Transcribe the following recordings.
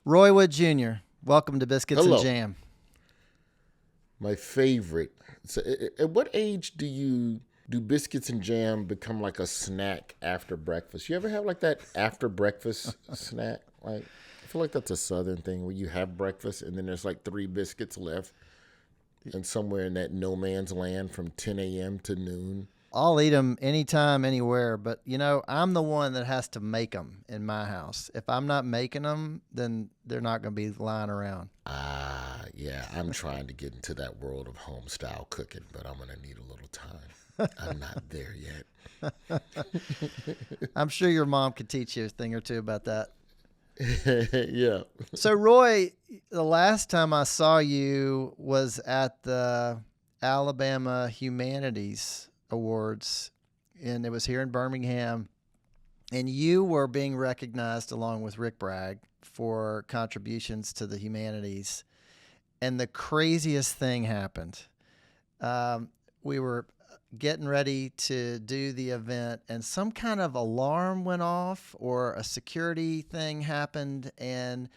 Roy Wood Jr., welcome to Biscuits and Hello. Jam. My favorite. So, at what age do biscuits and jam become like a snack after breakfast? You ever have like that after breakfast snack? Like, I feel like that's a Southern thing where you have breakfast and then there's like 3 biscuits left, and somewhere in that no man's land from 10 a.m. to noon. I'll eat them anytime, anywhere, but I'm the one that has to make them in my house. If I'm not making them, then they're not going to be lying around. Yeah, I'm trying to get into that world of home style cooking, but I'm going to need a little time. I'm not there yet. I'm sure your mom could teach you a thing or two about that. Yeah. So, Roy, the last time I saw you was at the Alabama Humanities Awards, and it was here in Birmingham, and you were being recognized along with Rick Bragg for contributions to the humanities. And the craziest thing happened. We were getting ready to do the event, and some kind of alarm went off or a security thing happened, and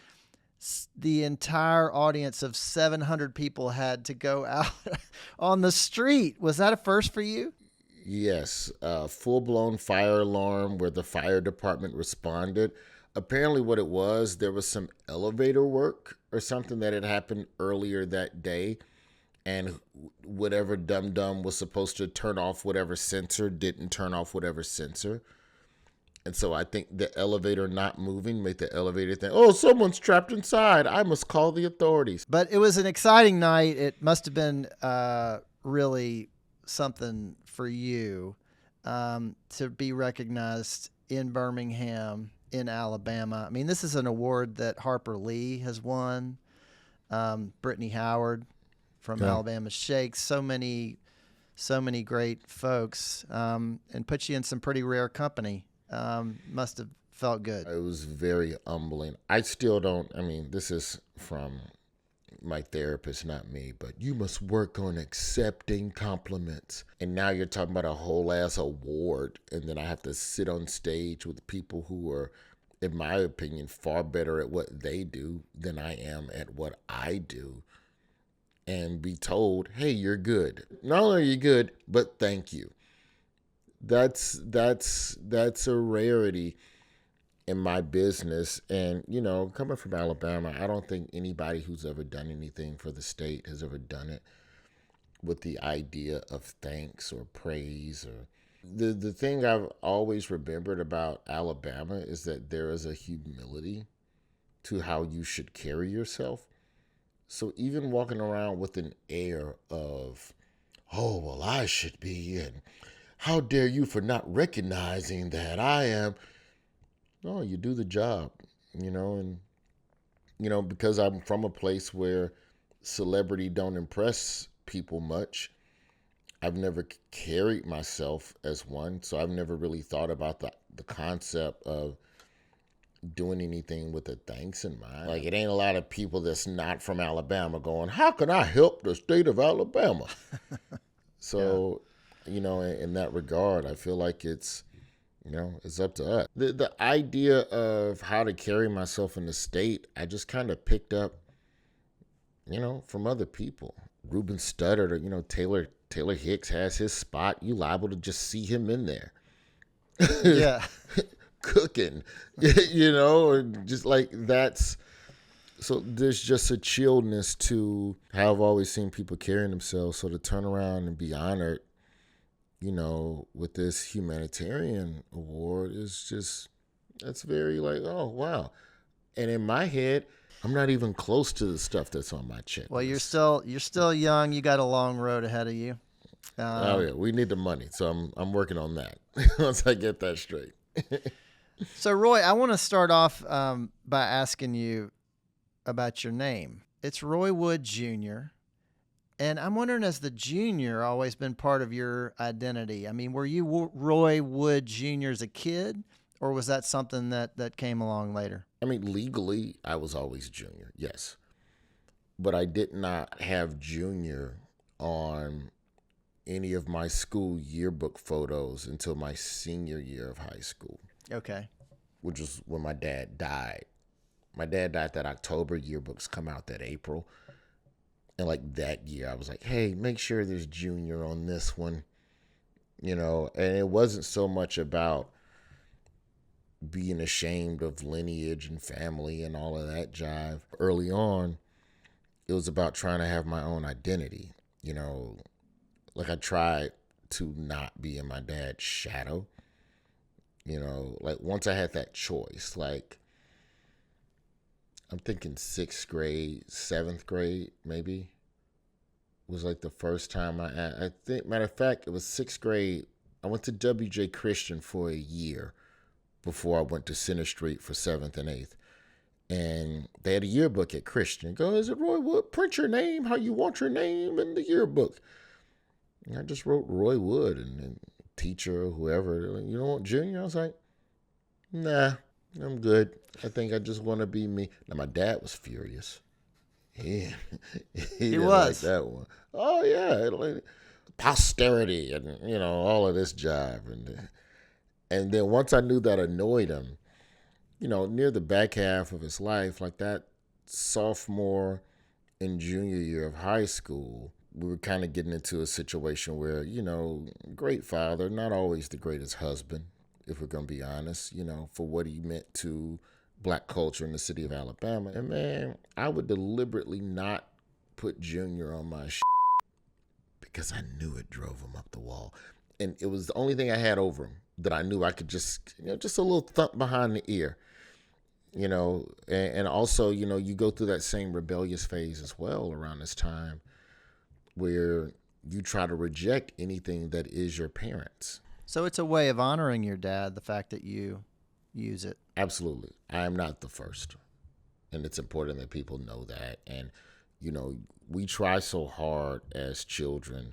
the entire audience of 700 people had to go out on the street. Was that a first for you? Yes, full-blown fire alarm where the fire department responded. Apparently what it was, there was some elevator work or something that had happened earlier that day, and whatever dum-dum was supposed to turn off whatever sensor didn't turn off whatever sensor. And so I think the elevator not moving made the elevator think, oh, someone's trapped inside. I must call the authorities. But it was an exciting night. It must have been really something for you to be recognized in Birmingham, in Alabama. I mean, this is an award that Harper Lee has won, Brittany Howard from Alabama Shakes, so many great folks, and put you in some pretty rare company. Must have felt good. It was very humbling. I still don't, this is from my therapist, not me, but you must work on accepting compliments. And now you're talking about a whole ass award, and then I have to sit on stage with people who are, in my opinion, far better at what they do than I am at what I do, and be told, hey, you're good. Not only are you good, but thank you. That's a rarity in my business. And, coming from Alabama, I don't think anybody who's ever done anything for the state has ever done it with the idea of thanks or praise. Or the thing I've always remembered about Alabama is that there is a humility to how you should carry yourself. So even walking around with an air of, oh, well, I should be, and how dare you for not recognizing that I am. No, you do the job, and, because I'm from a place where celebrity don't impress people much, I've never carried myself as one. So I've never really thought about the concept of doing anything with a thanks in mind. Like, it ain't a lot of people that's not from Alabama going, how can I help the state of Alabama? So, in that regard, I feel like it's up to us. The idea of how to carry myself in the state, I just kind of picked up, from other people. Ruben Studdard or, Taylor Hicks has his spot. You liable to just see him in there. Yeah. Cooking, or just like that's. So there's just a chillness to how I've always seen people carrying themselves. So to turn around and be honored, with this humanitarian award is just, that's very like, oh, wow. And in my head, I'm not even close to the stuff that's on my checklist. Well, you're still young. You got a long road ahead of you. Oh yeah, we need the money. So I'm working on that once I get that straight. So Roy, I want to start off by asking you about your name. It's Roy Wood Jr., and I'm wondering, has the junior always been part of your identity? I mean, were you Roy Wood Jr. as a kid, or was that something that came along later? I mean, legally, I was always junior, yes. But I did not have junior on any of my school yearbook photos until my senior year of high school. Okay. Which was when my dad died. My dad died that October. Yearbooks come out that April. And like that year, I was like, hey, make sure there's Junior on this one. And it wasn't so much about being ashamed of lineage and family and all of that jive. Early on, it was about trying to have my own identity. Like I tried to not be in my dad's shadow. Like once I had that choice, like I'm thinking 6th grade, 7th grade, maybe was like the first time I think, matter of fact, it was 6th grade. I went to WJ Christian for a year before I went to Center Street for 7th and 8th. And they had a yearbook at Christian. Go, is it Roy Wood? Print your name how you want your name in the yearbook. And I just wrote Roy Wood, and teacher or whoever, you don't want Junior? I was like, nah, I'm good. I think I just want to be me. Now, my dad was furious. He didn't was. like that one. Oh, yeah. Like, posterity and, all of this jive. And then once I knew that annoyed him, near the back half of his life, like that sophomore and junior year of high school, we were kind of getting into a situation where, great father, not always the greatest husband, if we're going to be honest, for what he meant to black culture in the city of Alabama. And man, I would deliberately not put Junior on my because I knew it drove him up the wall. And it was the only thing I had over him that I knew I could just, just a little thump behind the ear. And also, you go through that same rebellious phase as well around this time where you try to reject anything that is your parents. So it's a way of honoring your dad, the fact that you use it. Absolutely. I am not the first. And it's important that people know that. And, we try so hard as children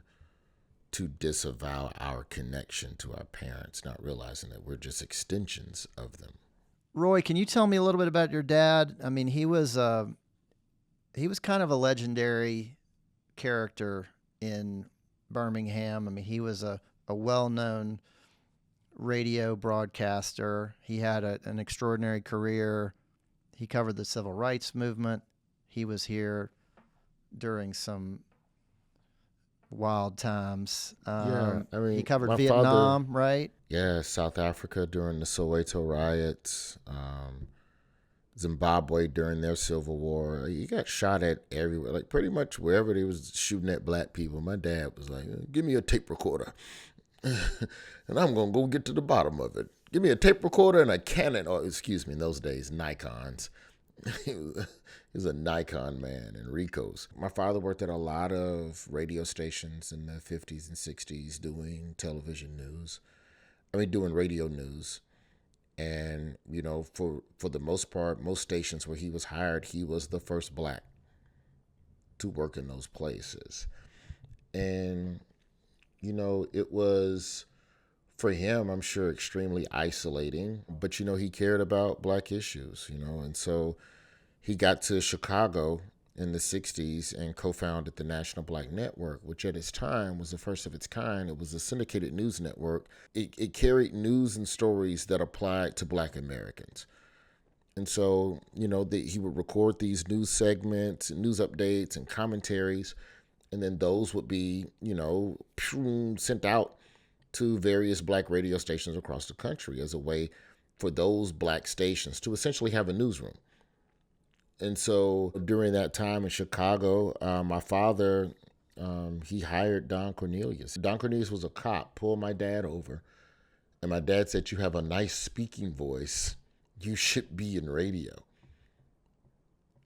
to disavow our connection to our parents, not realizing that we're just extensions of them. Roy, can you tell me a little bit about your dad? I mean, he was kind of a legendary character in Birmingham. I mean, he was a well-known radio broadcaster. He had an extraordinary career. He covered the civil rights movement. He was here during some wild times. He covered Vietnam, right? Yeah, South Africa during the Soweto riots, Zimbabwe during their civil war. He got shot at everywhere, like pretty much wherever they was shooting at black people. My dad was like, give me a tape recorder and I'm going to go get to the bottom of it. Give me a tape recorder and a Canon, in those days, Nikons. He was a Nikon man and Ricoh's. My father worked at a lot of radio stations in the 50s and 60s doing television news. Doing radio news. And, for the most part, most stations where he was hired, he was the first black to work in those places. And, it was, for him, I'm sure, extremely isolating. But, he cared about black issues, and so he got to Chicago in the 60s and co-founded the National Black Network, which at its time was the first of its kind. It was a syndicated news network. It carried news and stories that applied to black Americans. And so, he would record these news segments and news updates and commentaries, and then those would be, sent out to various black radio stations across the country as a way for those black stations to essentially have a newsroom. And so during that time in Chicago, my father, he hired Don Cornelius. Don Cornelius was a cop, pulled my dad over. And my dad said, you have a nice speaking voice. You should be in radio.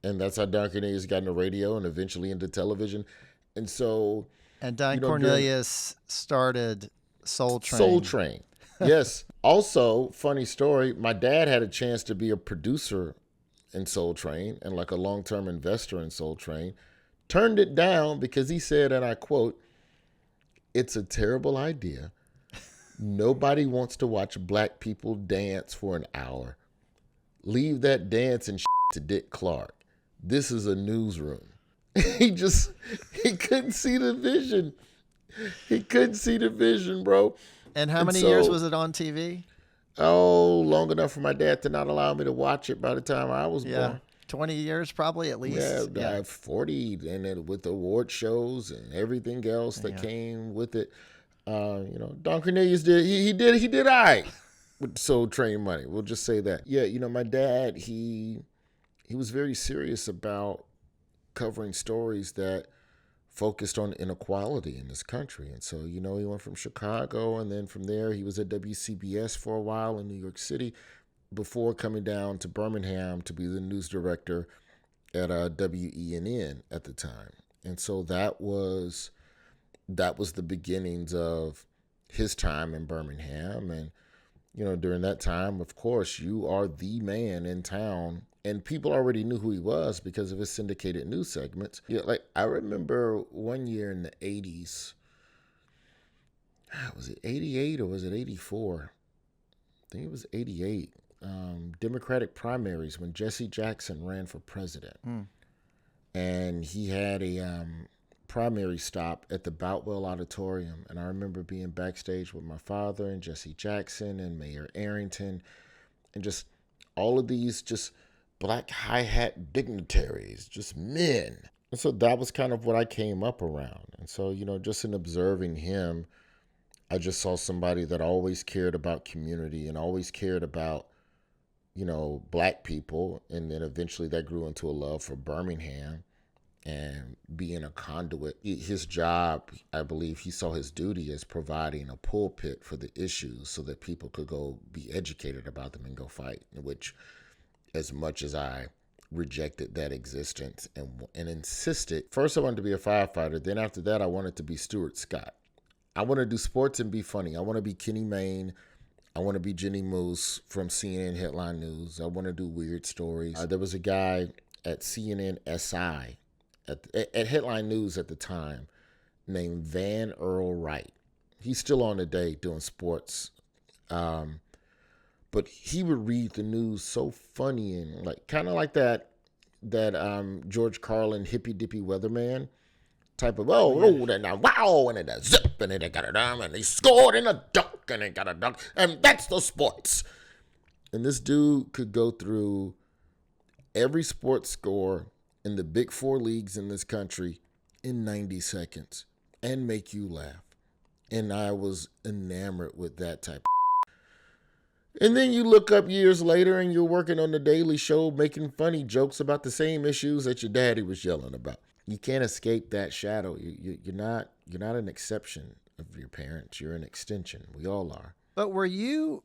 And that's how Don Cornelius got into radio and eventually into television. And so... And Don Cornelius started Soul Train. Soul Train, yes. Also, funny story, my dad had a chance to be a producer in Soul Train and like a long-term investor in Soul Train, turned it down because he said, and I quote, "It's a terrible idea. Nobody wants to watch black people dance for an hour. Leave that dance and to Dick Clark. This is a newsroom." He couldn't see the vision. He couldn't see the vision, bro. And how many years was it on TV? Oh, long enough for my dad to not allow me to watch it by the time I was Yeah. born. 20 years probably at Yeah, least. Yeah. 40, and then with the award shows and everything else that Yeah. came with it. Don Cornelius did he did all right with Soul Train Money. We'll just say that. Yeah, my dad, he was very serious about covering stories that focused on inequality in this country. And so, he went from Chicago, and then from there he was at WCBS for a while in New York City before coming down to Birmingham to be the news director at WENN at the time. And so that was the beginnings of his time in Birmingham. And during that time, of course, you are the man in town, and people already knew who he was because of his syndicated news segments. Yeah, like I remember one year in the 80s, was it 88 or was it 84? I think it was 88. Democratic primaries when Jesse Jackson ran for president. Mm. And he had a primary stop at the Boutwell Auditorium. And I remember being backstage with my father and Jesse Jackson and Mayor Arrington and just all of these just black hi-hat dignitaries, just men. And so that was kind of what I came up around. And so, just in observing him, I just saw somebody that always cared about community and always cared about, black people. And then eventually that grew into a love for Birmingham and being a conduit. His job, I believe he saw his duty as providing a pulpit for the issues so that people could go be educated about them and go fight, which as much as I rejected that existence and insisted, first I wanted to be a firefighter. Then after that, I wanted to be Stuart Scott. I want to do sports and be funny. I want to be Kenny Mayne. I want to be Jenny Moose from CNN Headline News. I want to do weird stories. There was a guy at CNN SI, at Headline News at the time, named Van Earl Wright. He's still on today doing sports. But he would read the news so funny and like kind of like that George Carlin hippy dippy weatherman type of and a wow and a zip and they got it and they scored in a dunk and they got a dunk and that's the sports. And this dude could go through every sports score in the big four leagues in this country in 90 seconds and make you laugh. And I was enamored with that type of. And then you look up years later and you're working on the Daily Show making funny jokes about the same issues that your daddy was yelling about. You can't escape that shadow. You're not an exception of your parents. You're an extension. We all are. But were you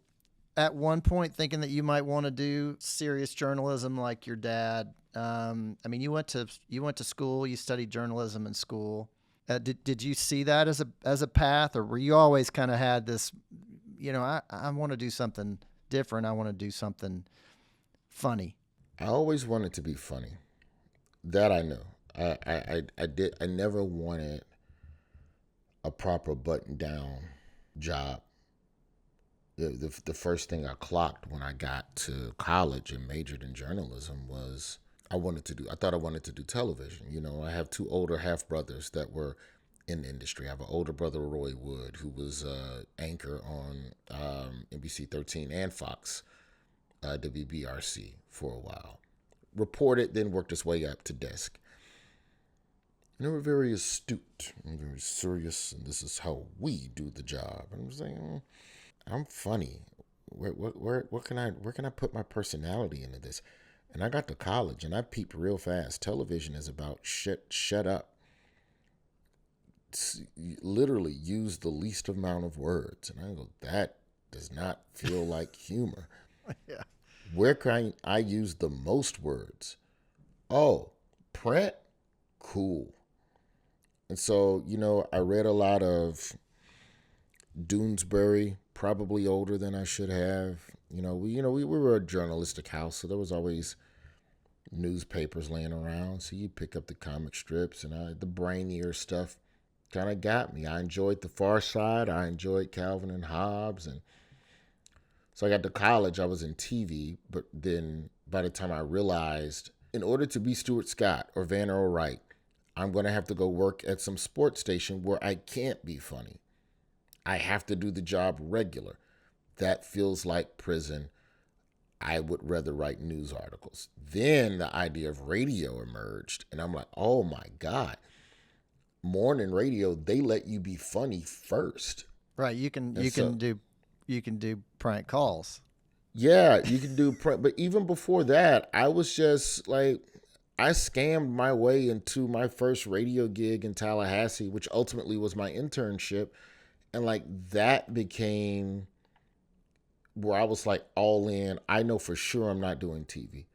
at one point thinking that you might want to do serious journalism like your dad? I mean, you went to school. You studied journalism in school. Did you see that as a path, or were you always kind of had this? I want to do something different. I want to do something funny. I always wanted to be funny. That I know. I did. I never wanted a proper button-down job. The first thing I clocked when I got to college and majored in journalism was I thought I wanted to do television. I have two older half-brothers that were in the industry. I have an older brother, Roy Wood, who was anchor on NBC 13 and Fox WBRC for a while. Reported, then worked his way up to desk. And they were very astute and very serious, and this is how we do the job. And I was saying, I'm funny. Where can I put my personality into this? And I got to college, and I peeped real fast. Television is about shut up. Literally use the least amount of words. And I go, that does not feel like humor. Yeah. Where can I use the most words? Oh, print? Cool. And so, I read a lot of Doonesbury, probably older than I should have. We were a journalistic house, so there was always newspapers laying around. So you pick up the comic strips, and the brainier stuff kind of got me. I enjoyed The Far Side. I enjoyed Calvin and Hobbes. And so I got to college, I was in TV. But then by the time I realized, in order to be Stuart Scott or Van Earl Wright, I'm going to have to go work at some sports station where I can't be funny. I have to do the job regular. that feels like prison. I would rather write news articles. Then the idea of radio emerged, and I'm like, oh my God. Morning radio, they let you be funny first. Right. You can And you so, can do you can do prank calls. yeah, you can do print. But even before that, I was just like, I scammed my way into my first radio gig in Tallahassee, which ultimately was my internship. And like that became where I was like all in. I know for sure I'm not doing TV.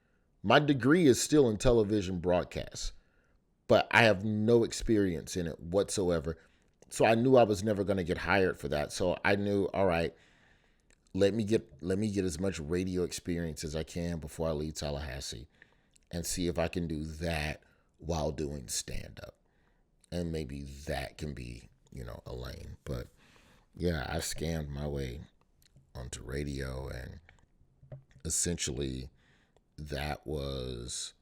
My degree is still in television broadcast, but I have no experience in it whatsoever. So I knew I was never going to get hired for that. So I knew, all right, let me get as much radio experience as I can before I leave Tallahassee and see if I can do that while doing stand up. And maybe that can be, a lane. But yeah, I scammed my way onto radio, and essentially that was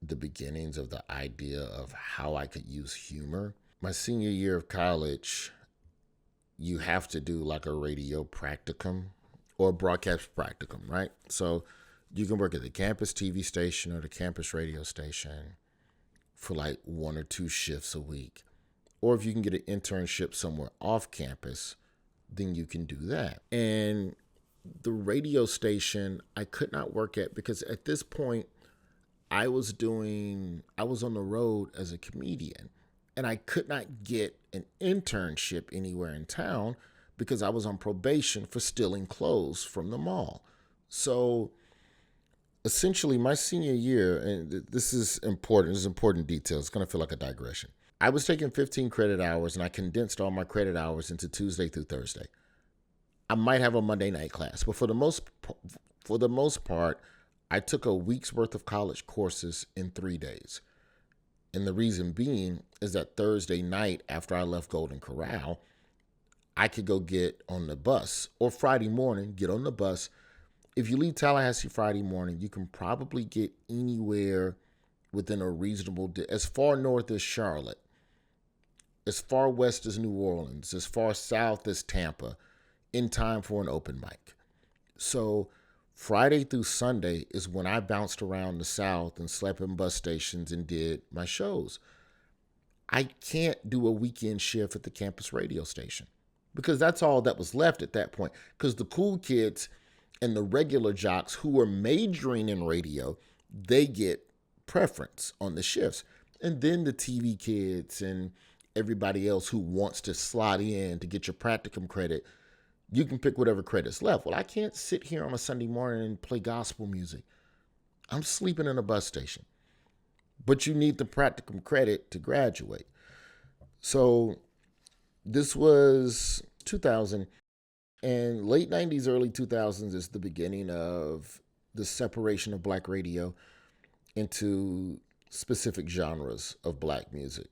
the beginnings of the idea of how I could use humor. My senior year of college, you have to do like a radio practicum or broadcast practicum, right? So you can work at the campus TV station or the campus radio station for like 1 or 2 shifts a week. Or if you can get an internship somewhere off campus, then you can do that. And the radio station I could not work at because at this point I was on the road as a comedian, and I could not get an internship anywhere in town because I was on probation for stealing clothes from the mall. So essentially my senior year, and this is important detail. It's going to feel like a digression. I was taking 15 credit hours, and I condensed all my credit hours into Tuesday through Thursday. I might have a Monday night class, but for the most part, I took a week's worth of college courses in 3 days. And the reason being is that Thursday night after I left Golden Corral, I could go get on the bus, or Friday morning, get on the bus. If you leave Tallahassee Friday morning, you can probably get anywhere within a reasonable, as far north as Charlotte, as far west as New Orleans, as far south as Tampa, in time for an open mic. So Friday through Sunday is when I bounced around the South and slept in bus stations and did my shows. I can't do a weekend shift at the campus radio station because that's all that was left at that point. Because the cool kids and the regular jocks who were majoring in radio, they get preference on the shifts. And then the TV kids and everybody else who wants to slot in to get your practicum credit, you can pick whatever credit's left. Well, I can't sit here on a Sunday morning and play gospel music. I'm sleeping in a bus station. But you need the practicum credit to graduate. So this was 2000, and late 90s, early 2000s is the beginning of the separation of black radio into specific genres of black music.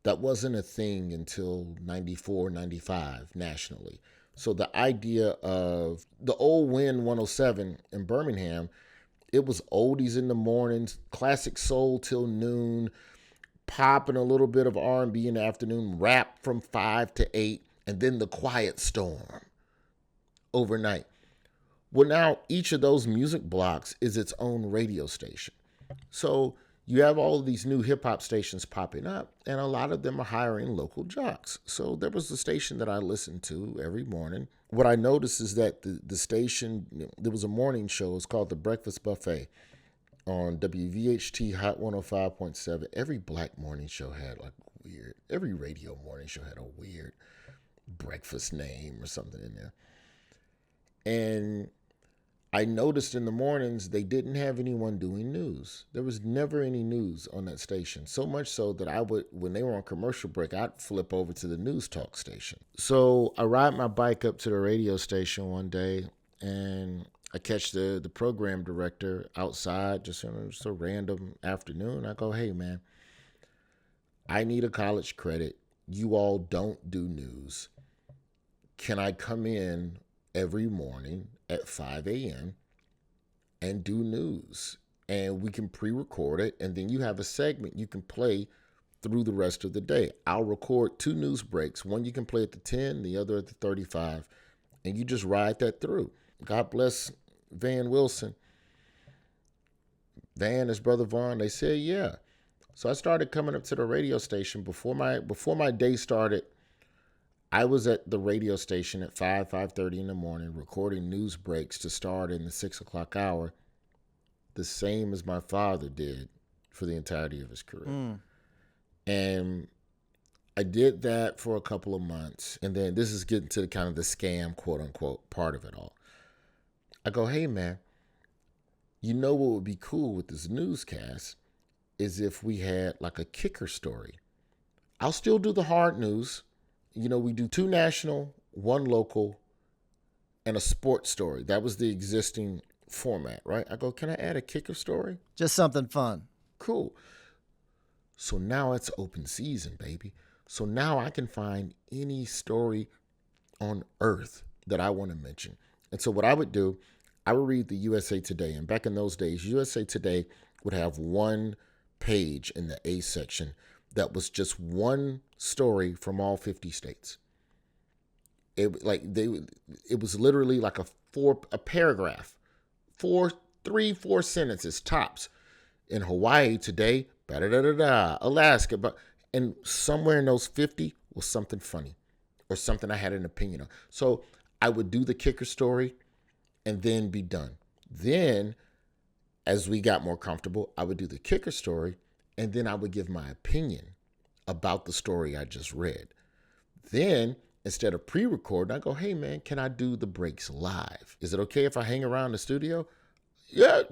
That wasn't a thing until 94, 95 nationally. So the idea of the old Win 107 in Birmingham, it was oldies in the mornings, classic soul till noon, pop and a little bit of R&B in the afternoon, rap from 5 to 8, and then the quiet storm overnight. Well, now each of those music blocks is its own radio station. So you have all of these new hip hop stations popping up, and a lot of them are hiring local jocks. So there was a station that I listened to every morning. What I noticed is that the station, there was a morning show. It's called The Breakfast Buffet on WVHT Hot 105.7. Every black morning show had every radio morning show had a weird breakfast name or something in there. And I noticed in the mornings they didn't have anyone doing news. There was never any news on that station. So much so that I would, when they were on commercial break, I'd flip over to the news talk station. So I ride my bike up to the radio station one day, and I catch the program director outside, just a random afternoon. I go, "Hey man, I need a college credit. You all don't do news. Can I come in every morning at 5 a.m. and do news? And we can pre-record it, and then you have a segment you can play through the rest of the day. I'll record 2 news breaks. One you can play at the 10, the other at the 35, and you just ride that through. God bless Van Wilson. Van, his brother Vaughn, they said, yeah. So I started coming up to the radio station. Before my day started, I was at the radio station at 5:30 in the morning recording news breaks to start in the 6 o'clock hour, the same as my father did for the entirety of his career. And I did that for a couple of months. And then this is getting to the kind of the scam, quote unquote, part of it all. I go, hey, man, you know what would be cool with this newscast is if we had like a kicker story. I'll still do the hard news. You know, we do 2 national, 1 local, and a sports story. That was the existing format, right? I go, can I add a kicker story? Just something fun. Cool. So now it's open season, baby. So now I can find any story on earth that I want to mention. And so what I would do, I would read the USA Today. And back in those days, USA Today would have 1 page in the A section that was just 1 story from all 50 states. It was literally like a paragraph, 3-4 sentences tops. In Hawaii today, Alaska, and somewhere in those 50 was something funny or something I had an opinion on. So I would do the kicker story and then be done. Then, as we got more comfortable, I would do the kicker story and then I would give my opinion about the story I just read. Then, instead of pre-recording, I go, hey, man, can I do the breaks live? Is it okay if I hang around the studio? Yeah.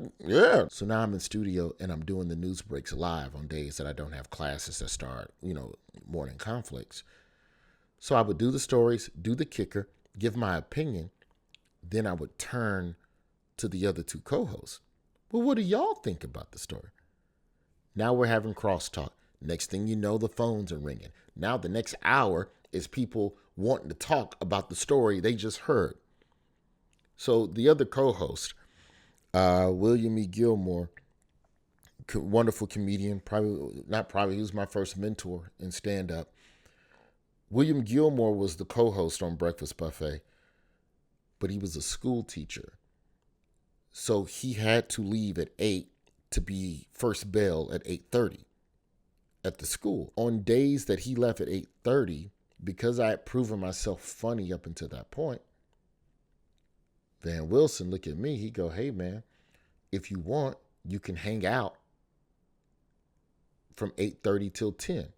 So now I'm in studio and I'm doing the news breaks live on days that I don't have classes that start, morning conflicts. So I would do the stories, do the kicker, give my opinion. Then I would turn to the other 2 co-hosts. Well, what do y'all think about the story? Now we're having crosstalk. Next thing you know, the phones are ringing. Now the next hour is people wanting to talk about the story they just heard. So the other co-host, William E. Gilmore, wonderful comedian, he was my first mentor in stand-up. William Gilmore was the co-host on Breakfast Buffet, but he was a school teacher. So he had to leave at 8 to be first bell at 8:30 at the school. On days that he left at 8:30, because I had proven myself funny up until that point, Van Wilson look at me, he go, hey, man, if you want, you can hang out from 8:30 till 10,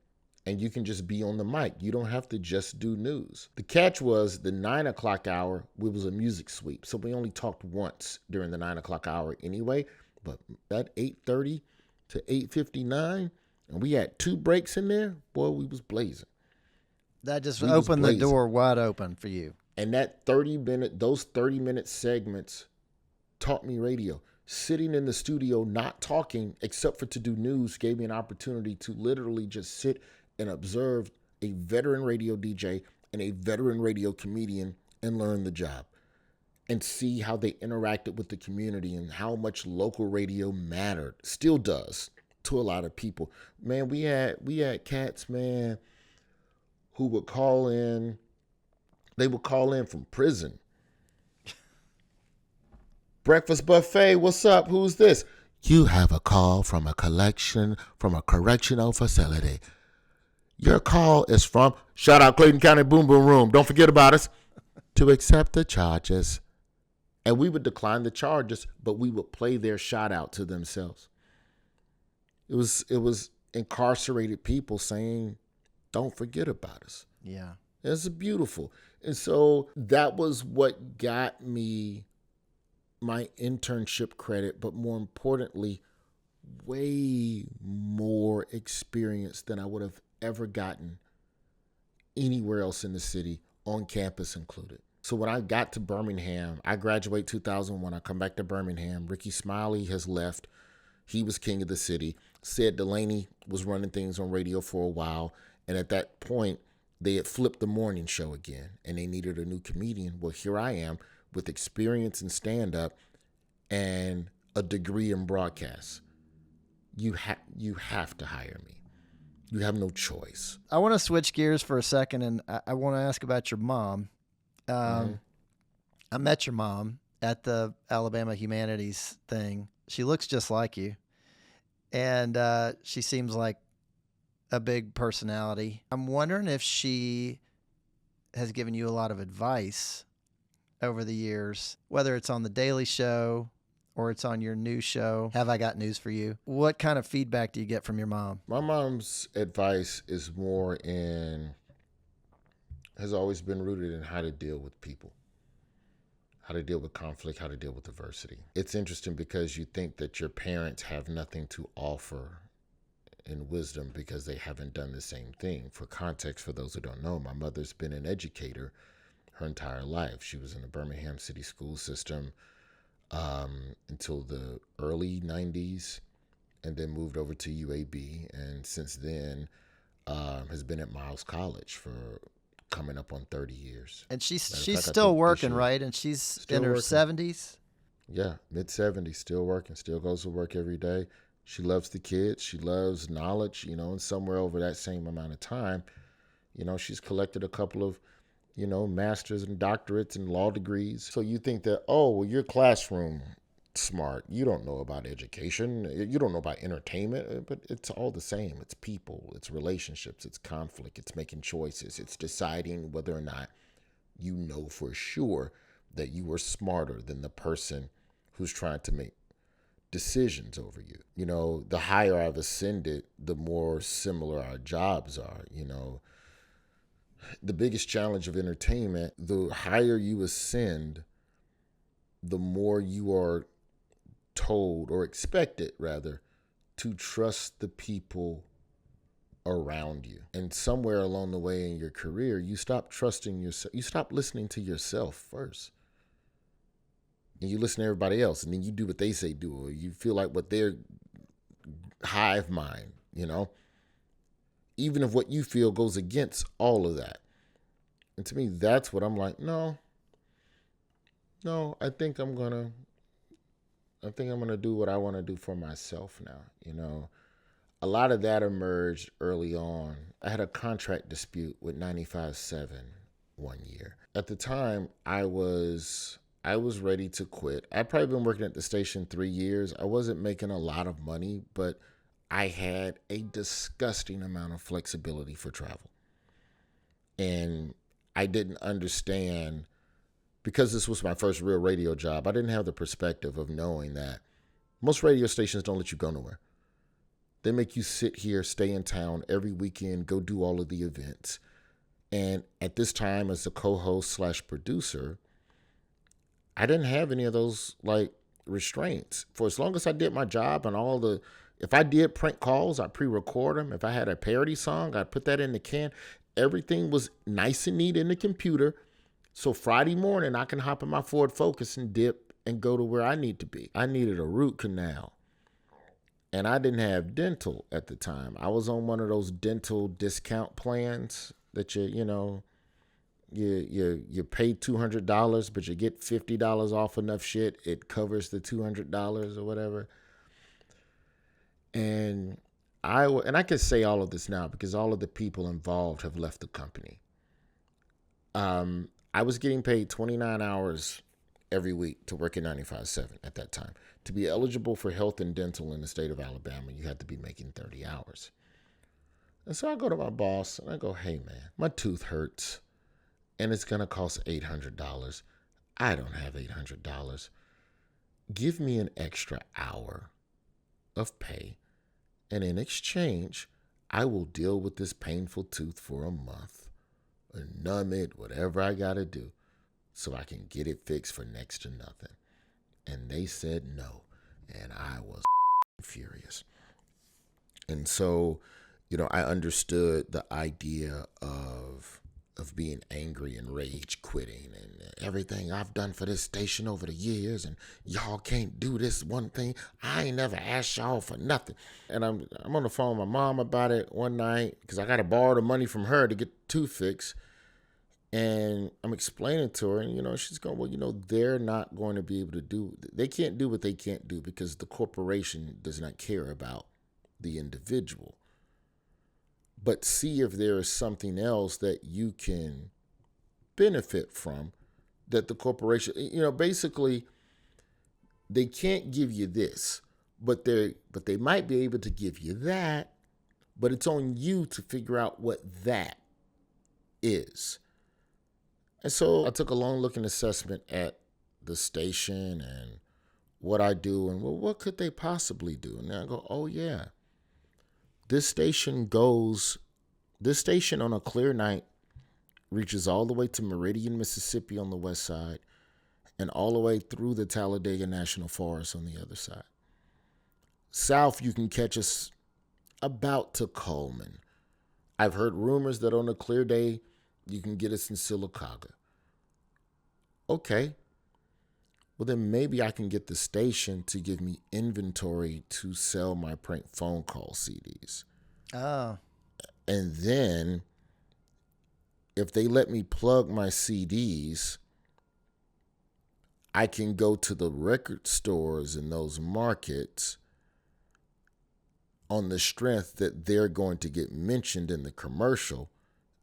and you can just be on the mic. You don't have to just do news. The catch was the 9 o'clock hour, it was a music sweep, so we only talked once during the 9 o'clock hour anyway, but that 8:30 to 8:59, and we had 2 breaks in there, boy, we was blazing. That just opened the door wide open for you. And that 30-minute segments taught me radio. Sitting in the studio, not talking except for to do news, gave me an opportunity to literally just sit and observe a veteran radio DJ and a veteran radio comedian and learn the job and see how they interacted with the community and how much local radio mattered, still does to a lot of people. Man, we had cats, man, who would call in. They would call in from prison. Breakfast Buffet, what's up? Who's this? You have a call from a correctional facility. Your call is from, shout out Clayton County Boom Boom Room. Don't forget about us. To accept the charges. And we would decline the charges, but we would play their shout out to themselves. It was incarcerated people saying, don't forget about us. Yeah. It's beautiful. And so that was what got me my internship credit, but more importantly, way more experience than I would have ever gotten anywhere else in the city, on campus included. So when I got to Birmingham, I graduate 2001. I come back to Birmingham. Ricky Smiley has left. He was king of the city. Sid Delaney was running things on radio for a while. And at that point, they had flipped the morning show again, and they needed a new comedian. Well, here I am with experience in stand-up and a degree in broadcast. You have to hire me. You have no choice. I want to switch gears for a second, and I want to ask about your mom. I met your mom at the Alabama Humanities thing. She looks just like you. And she seems like a big personality. I'm wondering if she has given you a lot of advice over the years, whether it's on The Daily Show or it's on your new show, Have I Got News for You? What kind of feedback do you get from your mom? My mom's advice is more has always been rooted in how to deal with people, how to deal with conflict, how to deal with adversity. It's interesting because you think that your parents have nothing to offer in wisdom because they haven't done the same thing. For context, for those who don't know, my mother's been an educator her entire life. She was in the Birmingham City school system until the early 90s, and then moved over to UAB, and since then has been at Miles College for coming up on 30 years. And she's still working, right? And she's still in her working. 70s? Yeah, mid-70s, still working, still goes to work every day. She loves the kids. She loves knowledge, and somewhere over that same amount of time, she's collected a couple of, masters and doctorates and law degrees. So you think that, oh, well, you're classroom smart. You don't know about education. You don't know about entertainment, but it's all the same. It's people, it's relationships, it's conflict, it's making choices, it's deciding whether or not you know for sure that you are smarter than the person who's trying to make decisions over you. The higher I've ascended, the more similar our jobs are. The biggest challenge of entertainment, the higher you ascend, the more you are told, or expected rather, to trust the people around you. And somewhere along the way in your career, you stop trusting yourself. You stop listening to yourself first. And you listen to everybody else, and then you do what they say do, or you feel like what their hive mind, even if what you feel goes against all of that. And to me, that's what I'm like, no, I think I'm gonna do what I want to do for myself now. A lot of that emerged early on. I had a contract dispute with 95.7 one year. At the time, I was ready to quit. I'd probably been working at the station 3 years. I wasn't making a lot of money, but I had a disgusting amount of flexibility for travel. And I didn't understand, because this was my first real radio job, I didn't have the perspective of knowing that most radio stations don't let you go nowhere. They make you sit here, stay in town every weekend, go do all of the events. And at this time, as a co-host / producer, I didn't have any of those restraints. For as long as I did my job and if I did prank calls, I pre-record them. If I had a parody song, I'd put that in the can. Everything was nice and neat in the computer. So Friday morning, I can hop in my Ford Focus and dip and go to where I need to be. I needed a root canal. And I didn't have dental at the time. I was on one of those dental discount plans that you pay $200, but you get $50 off enough shit. It covers the $200 or whatever. And I can say all of this now because all of the people involved have left the company. I was getting paid 29 hours every week to work at 95.7 at that time. To be eligible for health and dental in the state of Alabama, you had to be making 30 hours. And so I go to my boss and I go, hey man, my tooth hurts and it's going to cost $800. I don't have $800. Give me an extra hour of pay, and in exchange, I will deal with this painful tooth for a month, and numb it, whatever I got to do, so I can get it fixed for next to nothing. And they said no, and I was furious. And so, I understood the idea of being angry and rage quitting and everything I've done for this station over the years, and y'all can't do this one thing. I ain't never asked y'all for nothing. And I'm on the phone with my mom about it one night because I got to borrow the money from her to get the tooth fixed. And I'm explaining to her, and, she's going, well, they're not going to be able to they can't do what they can't do because the corporation does not care about the individual. But see if there is something else that you can benefit from that the corporation, basically they can't give you this, but they might be able to give you that, but it's on you to figure out what that is. And so I took a long looking assessment at the station and what I do, and well, what could they possibly do? And I go, oh yeah, this station on a clear night reaches all the way to Meridian, Mississippi on the west side, and all the way through the Talladega National Forest on the other side. South, you can catch us about to Coleman. I've heard rumors that on a clear day, you can get us in Sylacauga. Okay. Well, then maybe I can get the station to give me inventory to sell my prank phone call CDs. Oh. And then if they let me plug my CDs, I can go to the record stores in those markets on the strength that they're going to get mentioned in the commercial,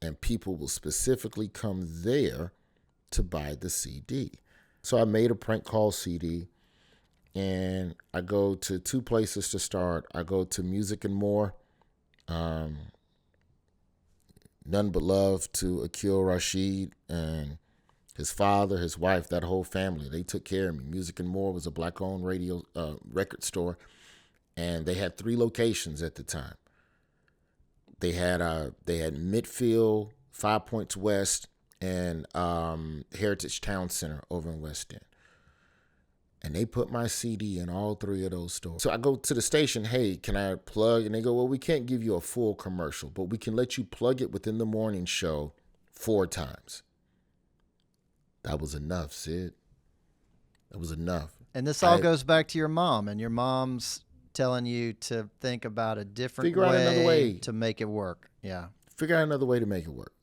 and people will specifically come there to buy the CD. So I made a prank call CD, and I go to two places to start. I go to Music and More. None but love to Akil Rashid and his father, his wife, that whole family. They took care of me. Music and More was a black-owned record store, and they had 3 locations at the time. They had Midfield, 5 Points West, and Heritage Town Center over in West End. And they put my CD in all 3 of those stores. So I go to the station, hey, can I plug? And they go, well, we can't give you a full commercial, but we can let you plug it within the morning show 4 times. That was enough, Sid. That was enough. And this all goes back to your mom, and your mom's telling you to think about a different Figure out another way to make it work. Yeah. Figure out another way to make it work.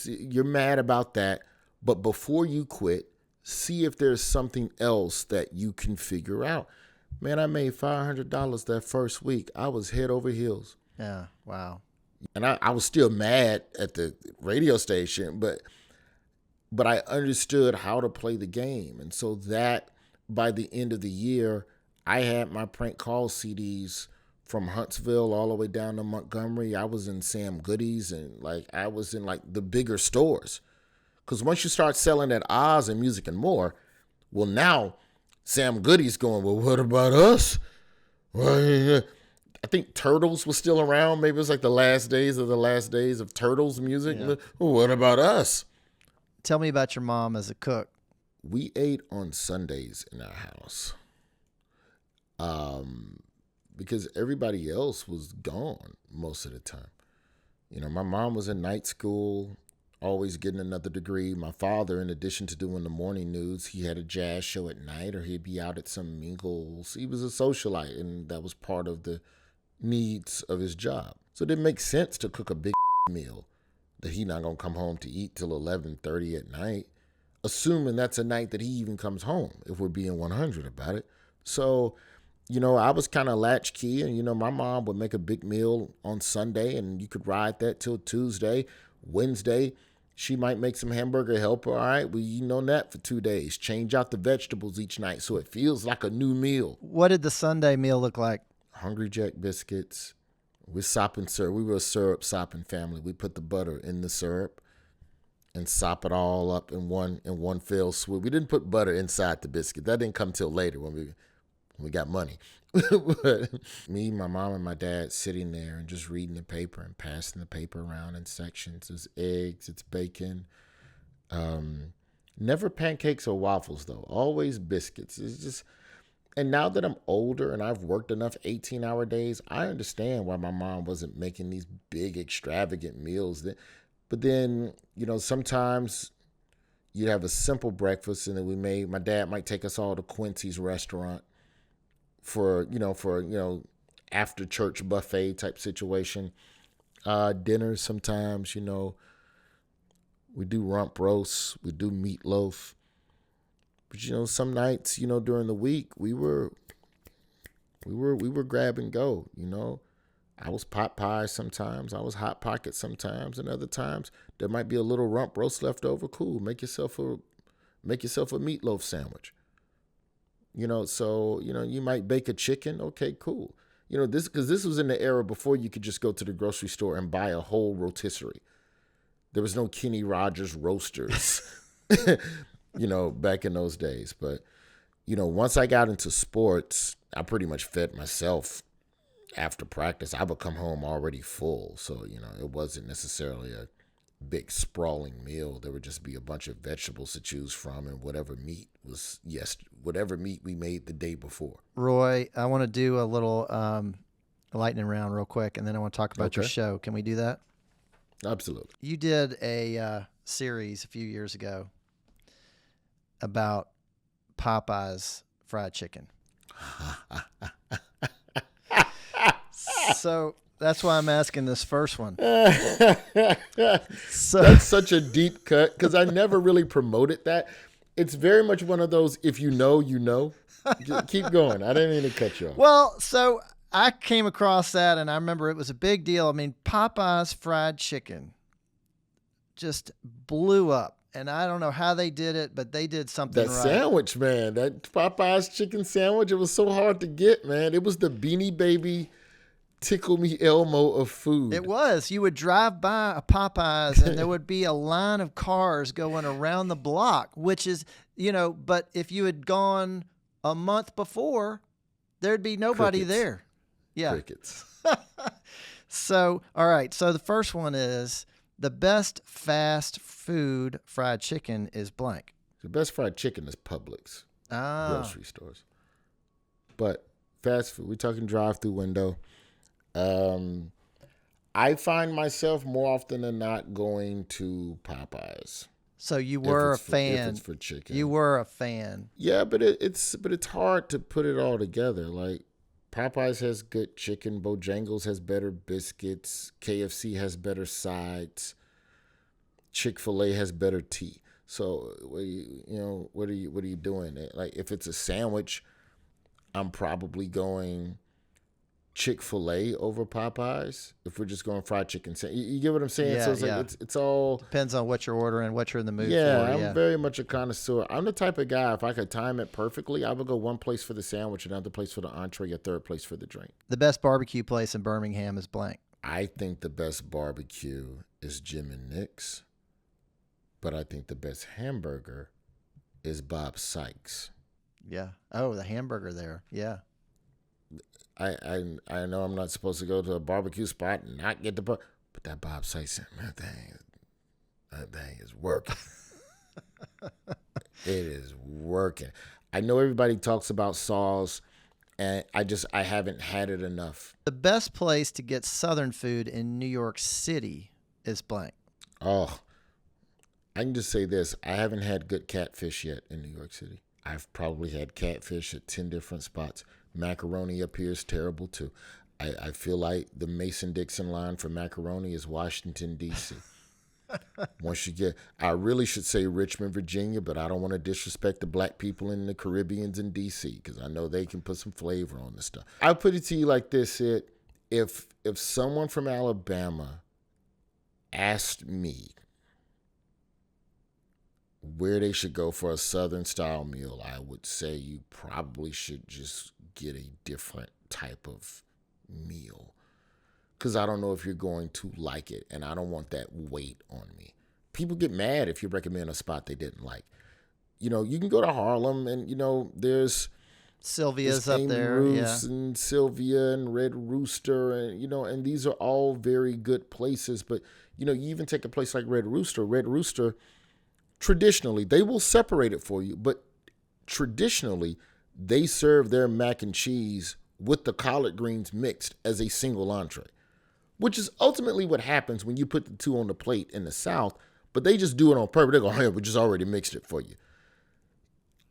You're mad about that, but before you quit, see if there's something else that you can figure out. Man, I made $500 that first week. I was head over heels. Yeah, wow. And I was still mad at the radio station, but I understood how to play the game. And so that by the end of the year, I had my prank call CDs from Huntsville all the way down to Montgomery. I was in Sam Goody's, and I was in the bigger stores. Because once you start selling at Oz and Music and More, well, now Sam Goody's going, well, what about us? Well, I think Turtles was still around. Maybe it was the last days of Turtles music. Yeah. Well, what about us? Tell me about your mom as a cook. We ate on Sundays in our house because everybody else was gone most of the time. My mom was in night school, always getting another degree. My father, in addition to doing the morning news, he had a jazz show at night, or he'd be out at some mingles. He was a socialite, and that was part of the needs of his job. So it didn't make sense to cook a big meal that he's not going to come home to eat till 11:30 at night, assuming that's a night that he even comes home, if we're being 100 about it. So, I was kind of latchkey, and, my mom would make a big meal on Sunday, and you could ride that till Tuesday. Wednesday, she might make some hamburger helper. All right, well, you know that for 2 days. Change out the vegetables each night so it feels like a new meal. What did the Sunday meal look like? Hungry Jack biscuits with sop and syrup. We were a syrup sopping family. We put the butter in the syrup and sop it all up in one fell swoop. We didn't put butter inside the biscuit. That didn't come till later when we got money. But me, my mom, and my dad sitting there and just reading the paper and passing the paper around in sections. It's eggs, it's bacon. Never pancakes or waffles, though. Always biscuits. It's just, and now that I'm older and I've worked enough 18-hour days, I understand why my mom wasn't making these big, extravagant meals. But then, sometimes you'd have a simple breakfast, and then my dad might take us all to Quincy's restaurant for after church buffet type situation. Dinner sometimes, we do rump roast, we do meatloaf. But some nights, during the week, we were grab and go. I was Popeye sometimes, I was Hot Pocket sometimes, and other times there might be a little rump roast left over. Cool, make yourself Make yourself a meatloaf sandwich. So, you might bake a chicken. Okay, cool. Because this was in the era before you could just go to the grocery store and buy a whole rotisserie. There was no Kenny Rogers roasters, back in those days. But, once I got into sports, I pretty much fed myself after practice. I would come home already full. So, it wasn't necessarily a big sprawling meal. There would just be a bunch of vegetables to choose from and whatever meat we made the day before. Roy, I want to do a little lightning round real quick, and then I want to talk about your show. Can we do that? Absolutely. You did a series a few years ago about Popeyes fried chicken. So that's why I'm asking this first one. That's such a deep cut because I never really promoted that. It's very much one of those, if you know, you know. Just keep going. I didn't mean to cut you off. Well, so I came across that, and I remember it was a big deal. I mean, Popeyes fried chicken just blew up. And I don't know how they did it, but they did something right. That sandwich, man. That Popeyes chicken sandwich, it was so hard to get, man. It was the Beanie Baby Tickle Me Elmo of food. It was. You would drive by a Popeyes and there would be a line of cars going around the block, which is, but if you had gone a month before, there'd be nobody there. Yeah. Crickets. So, all right. So the first one is the best fast food fried chicken is blank. The best fried chicken is Publix. Grocery stores. But fast food, we're talking drive-through window. I find myself more often than not going to Popeyes. So you were a fan. If it's for chicken. You were a fan. Yeah, but it's hard to put it all together. Like Popeyes has good chicken, Bojangles has better biscuits, KFC has better sides, Chick-fil-A has better tea. So what are you doing? Like if it's a sandwich, I'm probably going Chick-fil-A over Popeyes if we're just going fried chicken. You get what I'm saying? Yeah, so it's like it's all depends on what you're ordering, what you're in the mood for. I'm very much a connoisseur. I'm the type of guy, if I could time it perfectly, I would go one place for the sandwich, another place for the entree, a third place for the drink. The best barbecue place in Birmingham is blank. I think the best barbecue is Jim and Nick's, but I think the best hamburger is Bob Sykes. Yeah. Oh, the hamburger there. Yeah. I know I'm not supposed to go to a barbecue spot and not get but that Bob Sykes, that thing is working. It is working. I know everybody talks about Saul's, and I haven't had it enough. The best place to get Southern food in New York City is blank. Oh, I can just say this. I haven't had good catfish yet in New York City. I've probably had catfish at 10 different spots. Macaroni up here is terrible, too. I feel like the Mason-Dixon line for macaroni is Washington, D.C. Once you get, I really should say Richmond, Virginia, but I don't want to disrespect the black people in the Caribbeans in D.C. because I know they can put some flavor on this stuff. I'll put it to you like this, if someone from Alabama asked me where they should go for a Southern style meal, I would say you probably should just get a different type of meal, because I don't know if you're going to like it, and I don't want that weight on me. People get mad if you recommend a spot they didn't like. You can go to Harlem, and there's Sylvia's up there, Roofs and Sylvia and Red Rooster, and and these are all very good places. But you even take a place like Red Rooster. Traditionally, they will separate it for you, but traditionally, they serve their mac and cheese with the collard greens mixed as a single entree, which is ultimately what happens when you put the two on the plate in the South, but they just do it on purpose. They go, hey, we just already mixed it for you.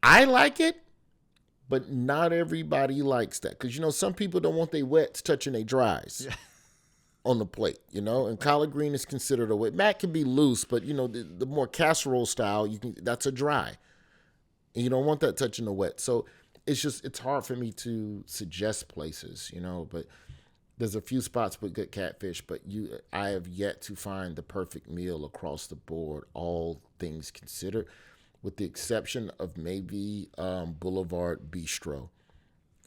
I like it, but not everybody likes that because, some people don't want their wets touching their dries. Yeah. On the plate, and collard green is considered a wet. Mac can be loose, but the more casserole style, that's a dry, and you don't want that touching the wet. So it's hard for me to suggest places, but there's a few spots with good catfish, but I have yet to find the perfect meal across the board, all things considered. with the exception of maybe Boulevard Bistro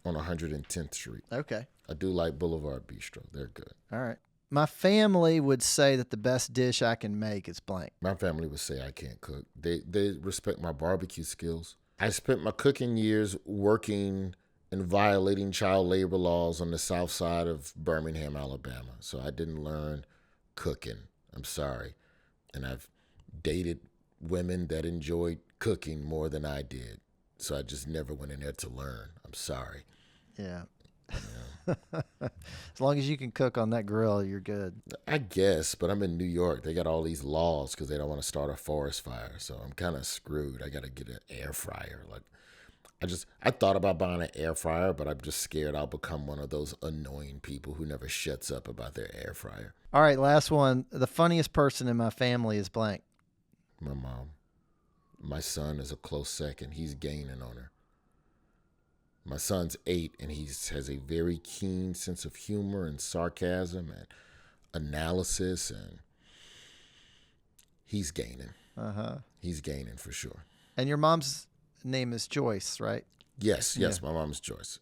on 110th Street. Okay. I do like Boulevard Bistro. They're good. All right. My family would say that the best dish I can make is blank. My family would say I can't cook. They respect my barbecue skills. I spent my cooking years working and violating child labor laws on the south side of Birmingham, Alabama. So I didn't learn cooking. I'm sorry. And I've dated women that enjoyed cooking more than I did. So I just never went in there to learn. I'm sorry. Yeah. As long as you can cook on that grill, you're good. I guess, but I'm in New York. They got all these laws because they don't want to start a forest fire. So I'm kind of screwed. I got to get an air fryer. Like, I thought about buying an air fryer, but I'm just scared I'll become one of those annoying people who never shuts up about their air fryer. All right, last one. The funniest person in my family is blank. My mom. My son is a close second. He's gaining on her. My son's 8, and he has a very keen sense of humor and sarcasm and analysis, and he's gaining. He's gaining for sure. And your mom's name is Joyce, right? Yes, my mom's Joyce.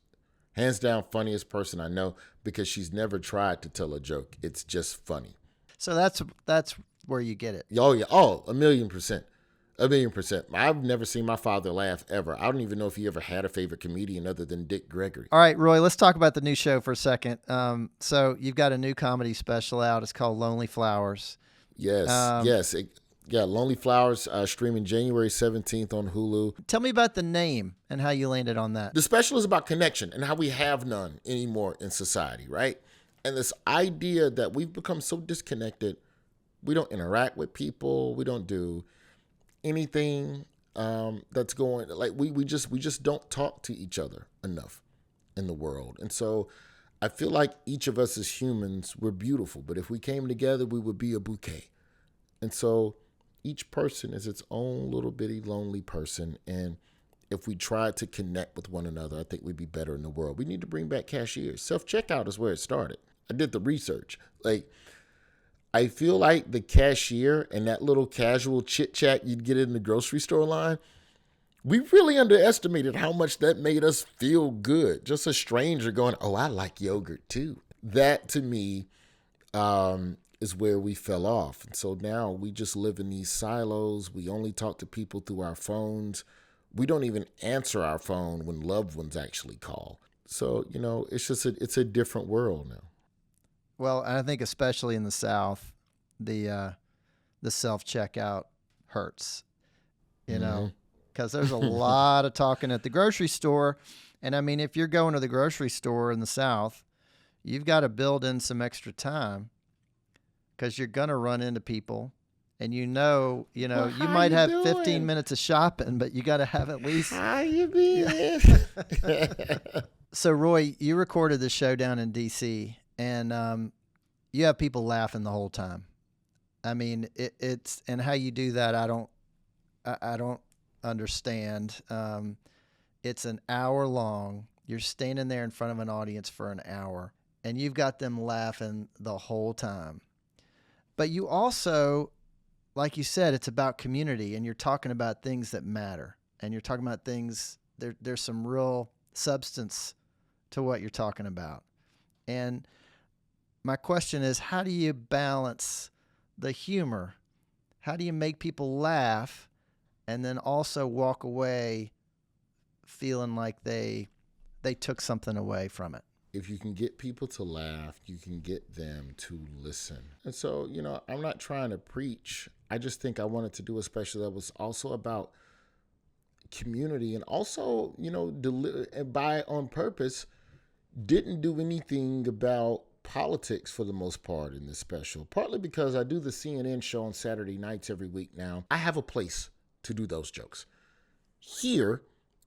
Hands down, funniest person I know because she's never tried to tell a joke. It's just funny. So that's where you get it. Oh, yeah. Oh, 1,000,000%. 1,000,000%. I've never seen my father laugh ever. I don't even know if he ever had a favorite comedian other than Dick Gregory. All right, Roy, let's talk about the new show for a second. So you've got a new comedy special out. It's called Lonely Flowers. Yes, Lonely Flowers streaming January 17th on Hulu. Tell me about the name and how you landed on that. The special is about connection and how we have none anymore in society, right? And this idea that we've become so disconnected, we don't interact with people, we don't do anything that's going, like we just don't talk to each other enough in the world. And so I feel like each of us as humans, we're beautiful, but if we came together, we would be a bouquet. And so each person is its own little bitty lonely person. And if we tried to connect with one another, I think we'd be better in the world. We need to bring back cashiers. Self-checkout is where it started. I did the research. Like, I feel like the cashier and that little casual chit chat you'd get in the grocery store line, we really underestimated how much that made us feel good. Just a stranger going, oh, I like yogurt too. That to me is where we fell off. And so now we just live in these silos. We only talk to people through our phones. We don't even answer our phone when loved ones actually call. So, it's a different world now. Well, I think especially in the South, the self-checkout hurts, because there's a lot of talking at the grocery store. And I mean, if you're going to the grocery store in the South, you've got to build in some extra time because you're going to run into people. And you might have 15 minutes of shopping, but you got to have at least. How you been? So, Roy, you recorded the show down in D.C., and you have people laughing the whole time. I mean, it's and how you do that, I don't understand. It's an hour long. You're standing there in front of an audience for an hour, and you've got them laughing the whole time. But you also, like you said, it's about community, and you're talking about things that matter, and you're talking about things. There's some real substance to what you're talking about, and my question is, how do you balance the humor? How do you make people laugh and then also walk away feeling like they took something away from it? If you can get people to laugh, you can get them to listen. And so, I'm not trying to preach. I just think I wanted to do a special that was also about community and also, on purpose, didn't do anything about politics for the most part in this special, partly because I do the CNN show on Saturday nights every week now. I have a place to do those jokes. Here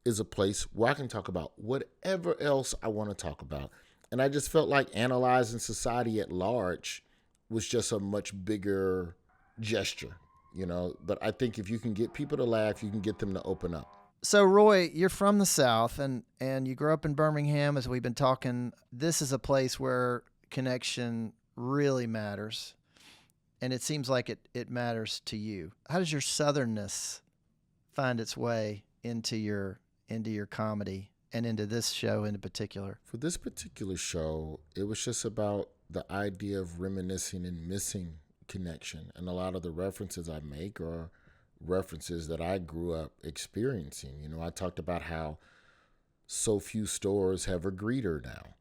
is a place where I can talk about whatever else I want to talk about. And I just felt like analyzing society at large was just a much bigger gesture, But I think if you can get people to laugh, you can get them to open up. So, Roy, you're from the South, and you grew up in Birmingham, as we've been talking. This is a place where connection really matters, and it seems like it matters to you. How does your Southernness find its way into your comedy and into this show in particular? For this particular show, it was just about the idea of reminiscing and missing connection. And a lot of the references I make are references that I grew up experiencing. You know, I talked about how so few stores have a greeter now.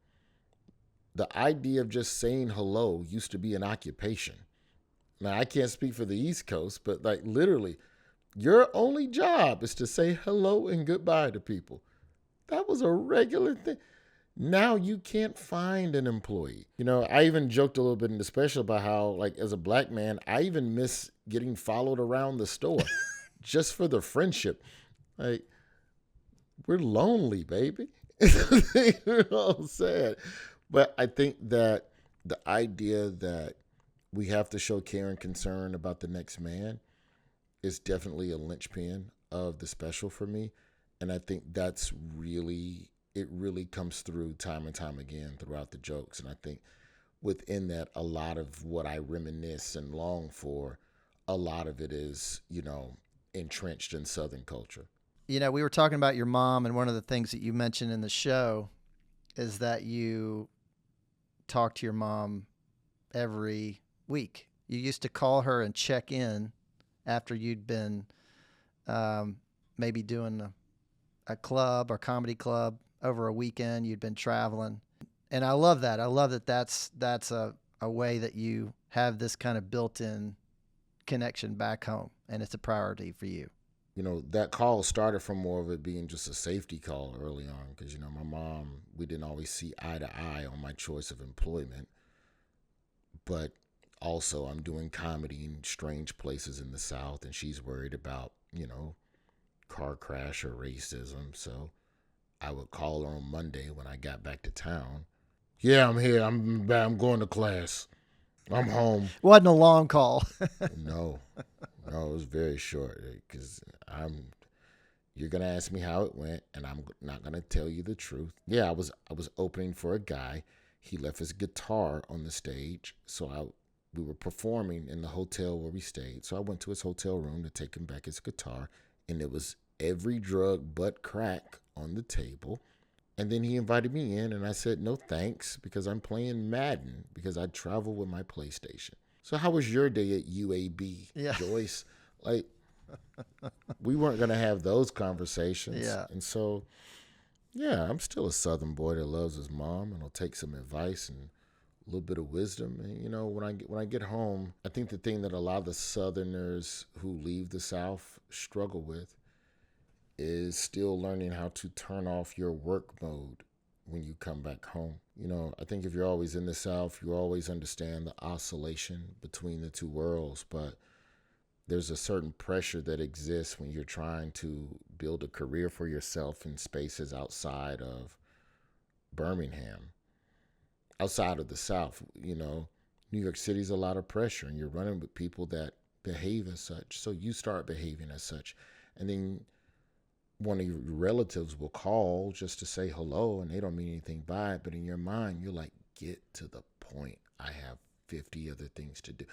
The idea of just saying hello used to be an occupation. Now, I can't speak for the East Coast, but like literally, your only job is to say hello and goodbye to people. That was a regular thing. Now you can't find an employee. You know, I even joked a little bit in the special about how, like, as a black man, I even miss getting followed around the store just for the friendship. Like, we're lonely, baby. You know what I'm saying? But I think that the idea that we have to show care and concern about the next man is definitely a linchpin of the special for me. And I think that's really, it really comes through time and time again throughout the jokes. And I think within that, a lot of what I reminisce and long for, a lot of it is, you know, entrenched in Southern culture. You know, we were talking about your mom, and one of the things that you mentioned in the show is that you talk to your mom every week. You used to call her and check in after you'd been maybe doing a club or comedy club over a weekend. You'd been traveling. And I love that. I love that that's a way that you have this kind of built-in connection back home, and it's a priority for you. You know, that call started from more of it being just a safety call early on because, you know, my mom, we didn't always see eye to eye on my choice of employment. But also I'm doing comedy in strange places in the South, and she's worried about, you know, car crash or racism. So I would call her on Monday when I got back to town. Yeah, I'm here. I'm going to class. I'm home. Wasn't a long call. No, it was very short because you're going to ask me how it went, and I'm not going to tell you the truth. Yeah, I was opening for a guy. He left his guitar on the stage, so we were performing in the hotel where we stayed. So I went to his hotel room to take him back his guitar, and it was every drug but crack on the table. And then he invited me in, and I said, no thanks, because I'm playing Madden, because I travel with my PlayStation. So how was your day at UAB, Yeah. Joyce? Like, we weren't going to have those conversations. Yeah. And so, yeah, I'm still a Southern boy that loves his mom and will take some advice and a little bit of wisdom. And, you know, when I get home, I think the thing that a lot of the Southerners who leave the South struggle with is still learning how to turn off your work mode when you come back home. You know, I think if you're always in the South, you always understand the oscillation between the two worlds, but there's a certain pressure that exists when you're trying to build a career for yourself in spaces outside of Birmingham, outside of the South. You know, New York City's a lot of pressure, and you're running with people that behave as such. So you start behaving as such, and then one of your relatives will call just to say hello, and they don't mean anything by it, but in your mind, you're like, get to the point. I have 50 other things to do.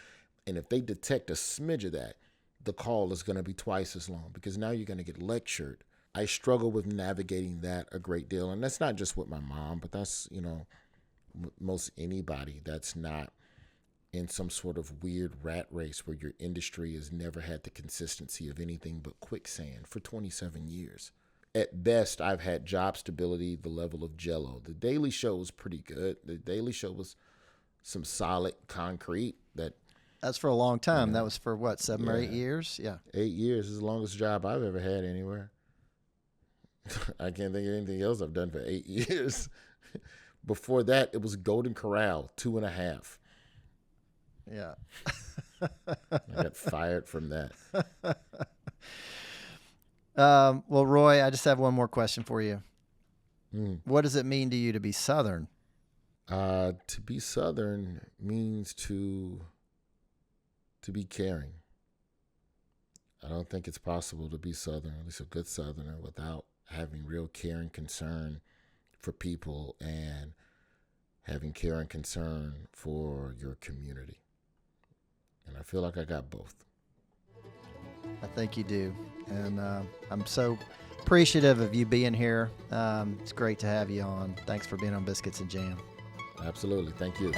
And if they detect a smidge of that, the call is going to be twice as long because now you're going to get lectured. I struggle with navigating that a great deal. And that's not just with my mom, but that's, you know, most anybody that's not in some sort of weird rat race where your industry has never had the consistency of anything but quicksand for 27 years. At best, I've had job stability, the level of Jell-O. The Daily Show was pretty good. The Daily Show was some solid concrete that. That's for a long time. You know, that was for what, 7 or 8 years? Yeah. 8 years is the longest job I've ever had anywhere. I can't think of anything else I've done for 8 years. Before that, it was Golden Corral, 2.5. Yeah. I got fired from that. Well, Roy, I just have one more question for you. What does it mean to you to be Southern? To be Southern means to be caring. I don't think it's possible to be Southern, at least a good Southerner, without having real care and concern for people and having care and concern for your community. And I feel like I got both. I think you do. And I'm so appreciative of you being here. It's great to have you on. Thanks for being on Biscuits and Jam. Absolutely. Thank you.